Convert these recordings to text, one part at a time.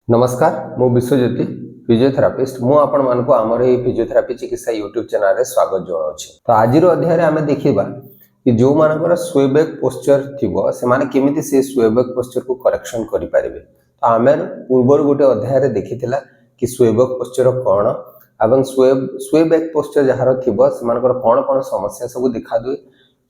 नमस्कार मु विश्वज्योति फिजियोथेरापिस्ट मु आपण मानको हमर ए फिजियोथेरापी चिकित्सा यूट्यूब चैनल रे स्वागत जणाउछि। तो आज रो अध्याय रे हमें देखिबा कि जो मानकर स्वेबैक पोस्चर थिबो से माने केमिति से स्वेबैक पोस्चर को करेक्शन करि पारिबे। तो हमें पूर्वर गोटे अध्याय रे देखिथिला कि स्वेबैक पोस्चर कोन एवं स्वेबैक पोस्चर जहार थिबो से मानकर कोन समस्या सब देखा दुए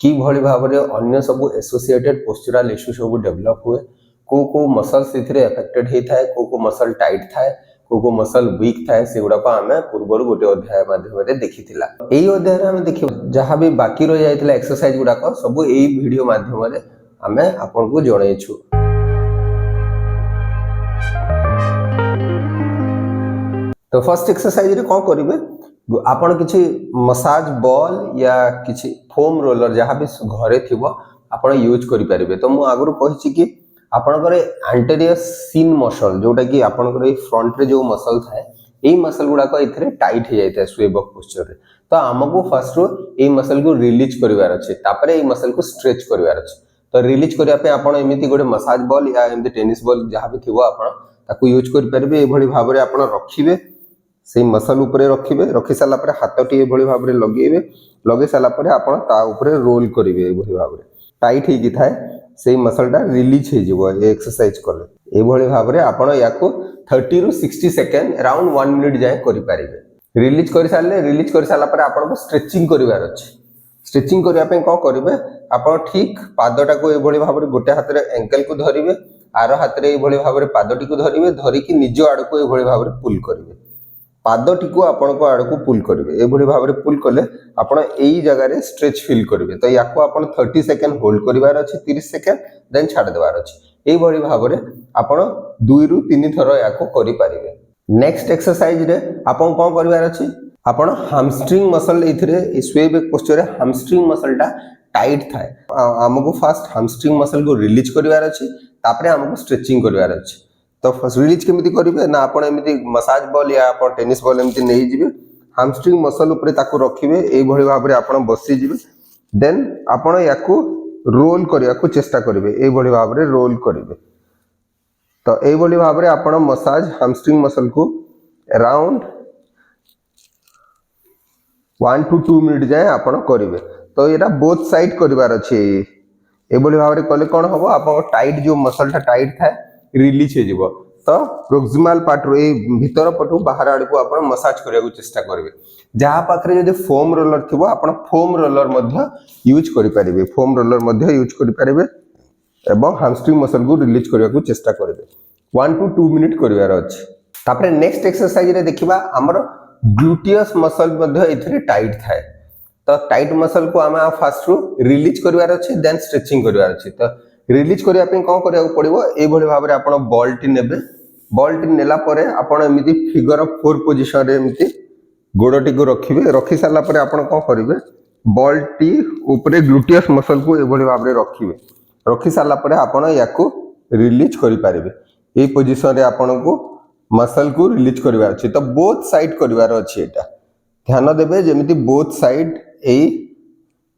कि भली भाव रे अन्य सब एसोसिएटेड पोस्चरल इश्यू सब डेवलप हुए को मसल से एफेक्टेड होता है को मसल टाइट थाए को मसल वीक थाए से गुडा को आमे पूर्वर गोटे अध्याय माध्यम रे देखिथिला। एई अध्याय रे हम देखि जहां भी बाकी रह जायतिला एक्सरसाइज गुडा को सब एई वीडियो माध्यम रे आमे आपन को जणैछु। तो फर्स्ट एक्सरसाइज रे कोन करिवे आपन किछि मसाज बॉल या किछि फोम रोलर जहां भी घरे थिबो आपन यूज करि परिबे। तो मु आगरु कहिछि कि आपनकर एंटीरियर सीन मसल जोटा कि आपनकर ए फ्रंट रे जो मसल थाए ए मसल गुडा को एथरे टाइट हो जाय स्वेबैक पोस्चर रे। तो हमको फर्स्ट रो ए मसल को रिलीज करिवार अछि तापरे ए मसल को स्ट्रेच करिवार अछि। तो रिलीज करिया पे आपण एमिति गोटे मसाज बॉल या एमिति टेनिस बॉल जहां भी थिबो आपण ताकू यूज करि परबे। ए भली भाव रे आपण रखिबे से मसल ऊपर रखिबे रखि साला परे हाथटी ए भली भाव रे लगेबे लगे साला परे आपण ता ऊपर रोल करिवे ए भली भाव रे टाइट ही कि थाए से मसलटा रिलीज हो जिवो एक्सरसाइज करले। ए भली भाव रे आपण याको 30 रु 60 सेकंड अराउंड 1 मिनिट जाय करि पारिबे। रिलीज करि साला पर आपण को स्ट्रेचिंग करिवार अछि। स्ट्रेचिंग करिया पे को करिवे आपण ठीक पादटा को ए भली भाव रे गोटे हाथ रे एंकल को धरिवे आरो हाथ रे ए भली भाव रे पादटी को धरिवे धरि कि निज आड़ को ए भली भाव रे पुल करिवे पादटी को आपण को आड़ को पुल करिवे। ए भली भाव रे पुल कले आपण एई जगह रे स्ट्रेच फील करिवे। तो याको आपण 30 सेकंड होल्ड करिवार अछि 30 सेकंड देन छाड़ देवार अछि। ए भली भाव रे आपण 2 रु 3 थरो याको करि पारिवे। नेक्स्ट एक्सरसाइज रे आपण कोन करिवार अछि आपण हैमस्ट्रिंग मसल इथरे स्वेबैक पोस्चर रे हैमस्ट्रिंग मसलटा टाइट थाए हमको फर्स्ट हैमस्ट्रिंग मसल को रिलीज करिवार अछि तापरे हमको स्ट्रेचिंग करिवार अछि। तो फर्स्ट रिलीज केमिति करिवे ना आपण एमिति मसाज बॉल या आपण टेनिस बॉल एमिति नै जिवे हैमस्ट्रिंग मसल ऊपर ताको रखिवे ए भली भाव रे आपण बसी जिवे देन आपण याको रोल करिया को चेष्टा करिवे ए भली भाव रे रोल करिवे। तो ए भली भाव रे आपण मसाज हैमस्ट्रिंग मसल को अराउंड 1 to 2 मिनिट जाय आपण करिवे। तो एरा बोथ साइड करिवार अछि ए भली भाव रे कले कोन हबो आपण टाइट जो मसलटा टाइट थाए रिलीज हो जिवो। तो प्रोक्सिमल पार्ट रो ए भीतर पटु बाहर आड़ को आपण मसाज करिया को चेष्टा करिवे। जहां पाखरे जदि फोम रोलर थिबो आपण फोम रोलर मध्य यूज करि परिबे फोम रोलर मध्य यूज करि परिबे एवं हैमस्ट्रिंग मसल को रिलीज करिया को चेष्टा करिवे 1 to 2 मिनिट करिवार अछि। तापरे नेक्स्ट एक्सरसाइज रे देखिबा हमर ग्लूटियस मसल मध्य एथरे टाइट थाए। तो टाइट मसल को आमे फर्स्ट रो रिलीज करिवार अछि देन स्ट्रेचिंग करिवार अछि। तो रिलीज करिया पे कोन करिया पड़िबो ए भली भाव रे आपण बॉल टी नेबे बॉल टी नेला परे आपण एमिति फिगर ऑफ 4 पोजीशन रे एमिति गोडटी को रखिबे रखि साला परे आपण कोन करिवे बॉल टी ऊपर ग्लूटियस मसल को ए भली भाव रे रखिबे रखि साला परे आपण याको रिलीज करि पारिबे। ए पोजीशन रे आपण को मसल को रिलीज करिवार अछि। तो बोथ साइड करिवार अछि एटा ध्यान देबे जेमिति बोथ साइड ए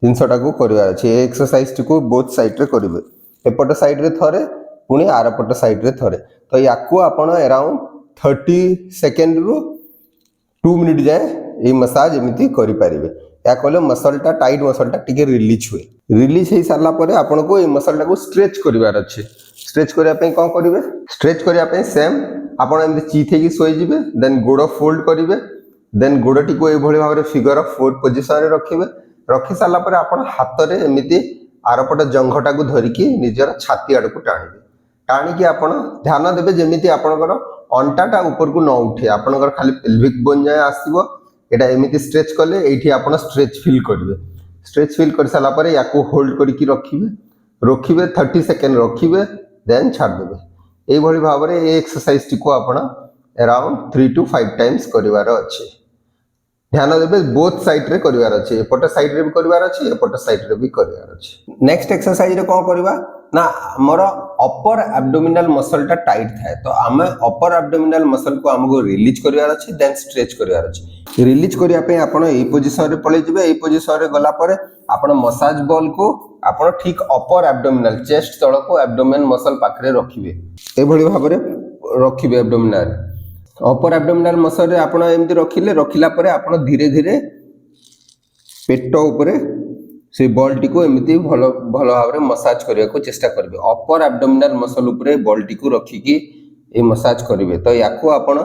जिनसटा को करिवार अछि। ए एक्सरसाइज को बोथ साइड रे करिवे एपट साइड रे थरे पुनी आरपट साइड रे थरे। तो याको आपण अराउंड 30 सेकंड रु 2 मिनिट जाए ए मसाज एमिति करि पारिबे। या कहले मसलटा टाइट मसलटा टिके रिलीज हुए रिलीज हे साला परे आपण को ए मसलटा को स्ट्रेच करिवार अछि। स्ट्रेच करिया पे कोन करिवे स्ट्रेच करिया पे सेम आपण एमिति चीथे की सोई जिवे देन गोड़ फोल्ड करिवे देन गोड़टी को ए भली भाव रे फिगर ऑफ 4 पोजीशन रे रखिवे रखि साला परे आपण हाथ रे एमिति आरपट जंघटा को धरिकी निजर छाती आड़ को टाणी की आपण ध्यान देबे जेमिति आपनकर अंटाटा ऊपर को न उठे आपनकर खाली पेल्विक बोन जाय आसीबो एटा एमिति स्ट्रेच कले एठी आपण स्ट्रेच फील करिवे। स्ट्रेच फील कर साला परे याको होल्ड करिकी रखिवे 30 सेकंड रखिवे देन छाड़ देबे। ए भली भाव रे ए एक्सरसाइज टी को आपण अराउंड 3 to 5 टाइम्स करिवार अछि। ध्यान देबे बोथ साइड रे करिवार अछि एपट साइड रे भी करिवार अछि एपट साइड रे भी करिवार अछि। नेक्स्ट एक्सरसाइज रे कोन करबा ना हमर अपर एब्डोमिनल मसल टा टाइट थाए। तो आमे अपर एब्डोमिनल मसल को हमको रिलीज करिवार अछि देन स्ट्रेच करिवार अछि। रिलीज करिया पे आपण ए पोजीशन रे पळे जिवे ए पोजीशन रे गला परे आपण मसाज बॉल को आपण ठीक अपर एब्डोमिनल चेस्ट तळ को एब्डोमेन मसल पाखरे रखिवे ए भली भाबरे रखिबे एब्डोमिनल अपर एब्डोमिनल मसल रे आपण एमती रखिला परे आपण धीरे धीरे पेट ऊपर से बॉल टी को एमती भल भल भाव मसाज करने को चेष्टा करेंगे अपर एब्डोमिनल मसल उपरे बॉल टी को रखिकी ये मसाज करेंगे तो या आपण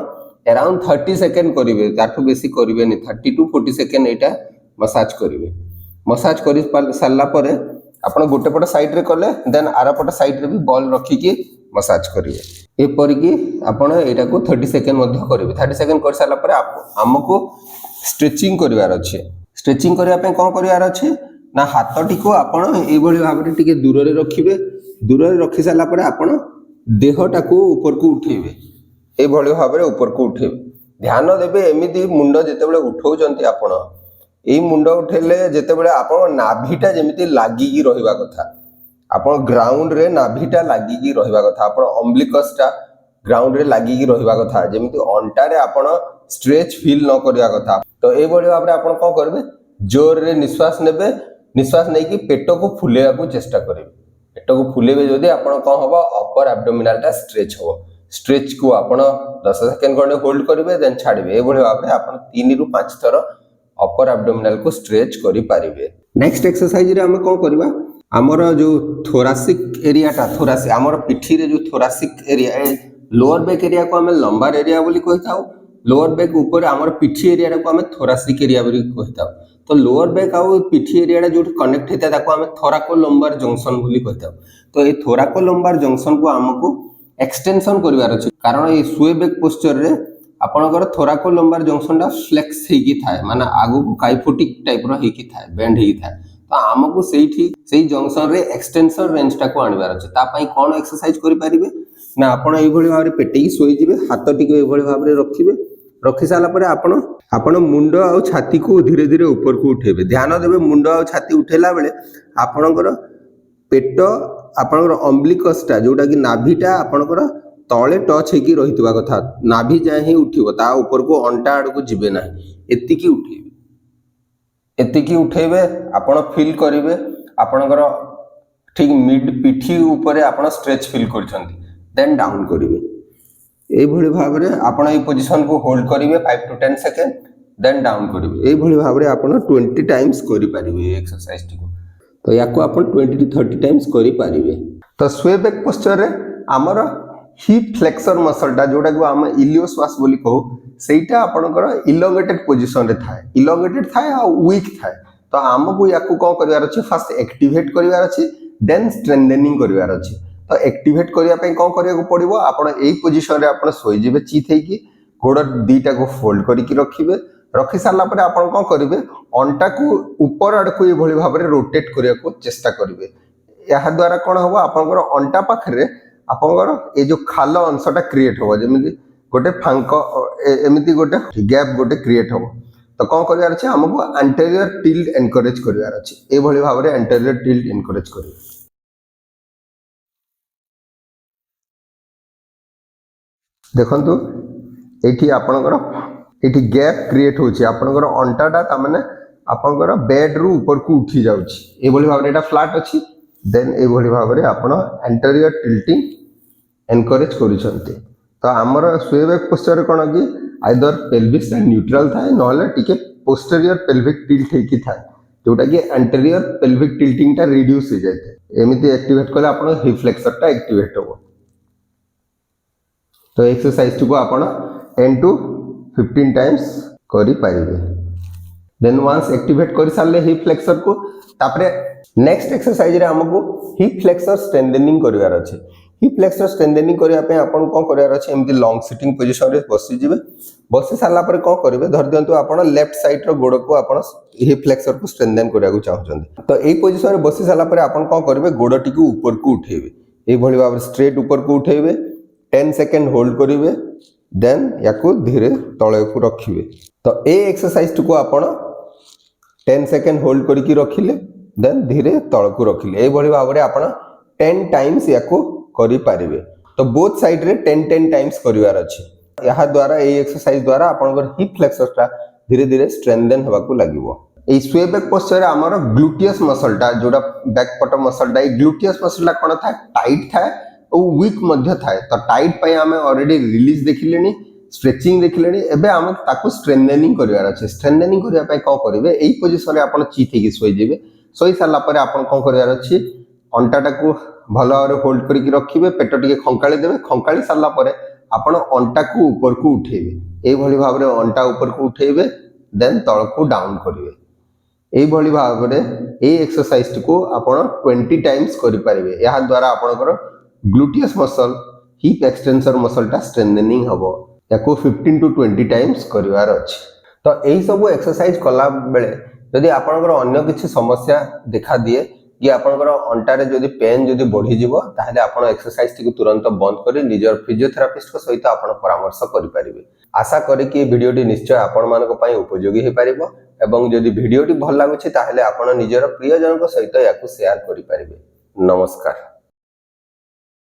अराउंड 30 सेकेंड करेंगे ताठू बेसी करेंगे 30 टू 40 सेकेंड यहाँ मसाज करेंगे मसाज कर सारा पर आप गोटे पट साइड रे कले देन आर पट साइड रे भी बॉल रखिकी मसाज करेंगे एपरिकी आपण यहाँ को 30 सेकेंड करेंगे 30 सेकेंड कर सारा पर आमको स्ट्रेचिंग करार अच्छे स्ट्रेचिंग करने कौन करार अच्छे ना हाथ टी को आपण एभली भाव में टिके दूर रे रखिबे दूर रे रखि साला परे आपण देहटा को ऊपर को उठेबे एभली भाव में ऊपर को उठेबे ध्यान देबे एमिति मुंड जेतेबेले उठौचंती आपण एई मुंड उठेले जेतेबेले आपण नाभिटा जेमिति लागिकी रहिबा कथा आपण ग्राउंड रे नाभिटा लागिकी रहिबा कथा आपण अम्बिलिकसटा ग्राउंड रे लागिकी रहिबा कथा जेमिति अंटा रे आपण स्ट्रेच फील न करिया कथा तो एभली भाव में आपण कोन करबे जोर रे निश्वास नेबे निश्वास नहीं कि पेट को फुलेवा को चेष्टा करेंगे पेट को फुलेबे जदि आपण कौन हम अपर एब्डोमिनल टा स्ट्रेच हो स्ट्रेच को आपण 10 सेकेंड खंडे होल्ड करेंगे देन छाड़िबे एभली भाव में आपण 3 रु 5 थर अपर एब्डोमिनल को स्ट्रेच करि पारिबे नेक्स्ट एक्सरसाइज रे हम कोन करबा हमर जो थोरासिक एरिया टा थोरासिक हमर पिठी रे जो thoracic area lower back area को हम लंबार एरिया बोली कहिताऊ लोअर बैक ऊपर हमर पिठी एरिया को हम थोरासिक एरिया बोली कहिताऊ तो लोअर बैक आउ पिठी एरिया जो कनेक्ट होता है आम थोराकोलम्बार जंक्शन बोली कहता तो ये थोराकोलम्बार जंक्शन को आमको एक्सटेंशन करिवार अछि कारण ये स्वे बैक पोस्चर रे आपनकर थोराकोलम्बार जंक्शन टा फ्लेक्स हेकी थाए माने आगु को काइफोटिक टाइप रो हेकी थाए बेंड हेकी थाए तो आमको सेही जंक्शन रे एक्सटेंशन रेंज टा को आनिवार अछि ता पई कोन एक्सरसाइज करि परिबे ना आपण एई भली भाव रे पेटेकी सोई जिवे हाथ टिके एई भली भाव रे रखिबे रखि साला परे आपण मुंड आ छाती को धीरे धीरे ऊपर को उठेबे ध्यान देबे मुंड आ छाती उठेला बेले आपणकर पेट आपणकर अम्बिलिकसटा जोटा कि नाभिटा आपणकर तळे टच हेकी रहितबा कथा नाभि जाय ही उठिबो ता ऊपर को अंटा आड़ को जिबे नाही एतिकी उठेबे आपण फील करिवे आपणकर ठीक मिड पिठी ऊपर आपण स्ट्रेच फील करछंती देन डाउन करिवे एभली भाव में आपण ए पोजीशन को होल्ड करेंगे 5 to 10 सेकेंड देन डाउन करेंगे एभली भाव में आपण 20 टाइम्स करि पारिबे एक्सरसाइज टी को तो याको आपण 20 to 30 टाइम्स करि पारिबे तो स्वे बैक पोस्चर रे हमर हिप फ्लेक्सर मसल टा जोटा को हम इलियोश्वास बोली कहू सेटा आपनकर इलोंगेटेड पोजीशन रे थाए इलोंगेटेड थाए आ वीक थाए तो हमको याको कोन करिवार अछि फर्स्ट एक्टिवेट करिवार अछि देन स्ट्रेंथनिंग करिवार अछि तो एक्टिवेट करिया पे कोन करिया को पड़िबो आपण एई पोजीशन रे आपण सोई जिवे चिथै कि गोड़ दीटा को फोल्ड करी कि रखिबे रखि सारला परे आपण कोन करिवे अंटा को ऊपर आड़ को ए भली भाव रे रोटेट करिया को चेष्टा करिवे या द्वारा कोन होबो आपनकर अंटा पाखरे आपनकर ए जो खाल अंशटा क्रिएट होबो जेमिति गोटे फांक एमिति गोटे गैप गोटे क्रिएट होबो तो कोन करियार अछि हमको एंटीरियर टिल्ट एनकरेज करियार अछि ए भली भाव रे एंटीरियर टिल्ट एनकरेज करिवे देखंतु एठी आपनकर एठी गैप क्रिएट होछि आपनकर अंटाटा ता माने आपनकर बेड रु ऊपर को उठी जाउछि ए भली भाव रे एटा फ्लैट अछि देन ए भली भाव रे आपण एंटीरियर टिल्टिंग एनकरेज करिसंती तो हमर स्वे बैक पोस्चर कोन कि आइदर पेल्विस न्यूट्रल थाए नहले टिके पोस्टीरियर पेल्विक टिल्ट हेकी थाए जोटा कि एंटीरियर पेल्विक टिल्टिंग टा रिड्यूस हो जाए एमिति एक्टिवेट कले आपण हिप फ्लेक्सर टा एक्टिवेट हो तो एक्सरसाइज को आपण 10 to 15 टाइम्स करि पारिबे देन वंस एक्टिवेट कर सारले हिप फ्लेक्सर को तापरे नेक्स्ट एक्सरसाइज रे हमको हिप फ्लेक्सर स्ट्रेंथनिंग करिवार अछि हिप फ्लेक्सर स्ट्रेंथनिंग करिया पे आपण कोन करिवार अछि एमति लॉन्ग सिटिंग पोजीशन रे बसि जिवे बसि सारला पर कोन करिवे धर दियंतु आपण लेफ्ट साइड रो गोड़ को आपण हिप फ्लेक्सर को स्ट्रेंथन करिया को चाहउछन तो एई पोजीशन रे बसि सारला पर आपण कोन करिवे गोड़टी को ऊपर को उठेबे एई भली भाव स्ट्रेट ऊपर को उठेबे 10 सेकेंड होल्ड करिवे देन याको धीरे तळे को रखिवे तो ए एक्सरसाइज को आपण 10 सेकेंड होल्ड करके रखिले देन धीरे तळ को रखिले ए भली भाव रे आपण 10 टाइम्स याको करि पारिबे तो बोथ साइड रे 10 टाइम्स करिवार अछि यहा द्वारा ए एक्सरसाइज द्वारा आपनकर हिप फ्लेक्सर टा धीरे धीरे स्ट्रेंथन होबा को लागिवो ए स्वे बैक पोस्चर रे हमर ग्लूटियस मसल टा जोडा बैक पट मसल टा ए ग्लूटियस मसल टा कोन था टाइट था वीक मध्य थाए तो टाइट पाई आम ऑलरेडी रिलीज देखिले स्ट्रेचिंग देखिले एबे आम ताकू स्ट्रेंथेनिंग करिवार अछि स्ट्रेंथेनिंग करिया पई को करिवे एई पोजीशन रे आपण चित हेकी सोई जेबे सोई साला परे आपण को करिवार अछि अंटाटा को भल भाव होल्ड करके रखिए पेट टिके खंकाली देवे खंकाली सारा पर आपण अंटा को ऊपर को उठेबे एभली भाव रे अंटा ऊपर को उठेबे देन तल को डाउन करिवे एभली भाव रे ए एक्सरसाइज को आपण 20 टाइम्स करि परिबे या द्वारा आपनकर gluteus muscle hip extensor muscle टा स्ट्रेंथनिंग हबो याको 15 टू 20 टाइम्स करिवार अछि तो एही सब एक्सरसाइज कला बेले यदि आपनकर अन्य किछि समस्या देखा दिए कि आपनकर अंटारे जदि पेन जदि बढ़ी जिवो ताहले आपण एक्सरसाइज टी तुरंत बंद करी निजर फिजियोथेरापिस्ट को सहित आपण परामर्श करि परिबे आशा करी कि वीडियो टी निश्चय आपण मानको पई उपयोगी हे परिबो एवं जदि वीडियो टी भल लागुछि ताहले आपण निजर प्रियजन को सहित याकु शेयर करि परिबे नमस्कार।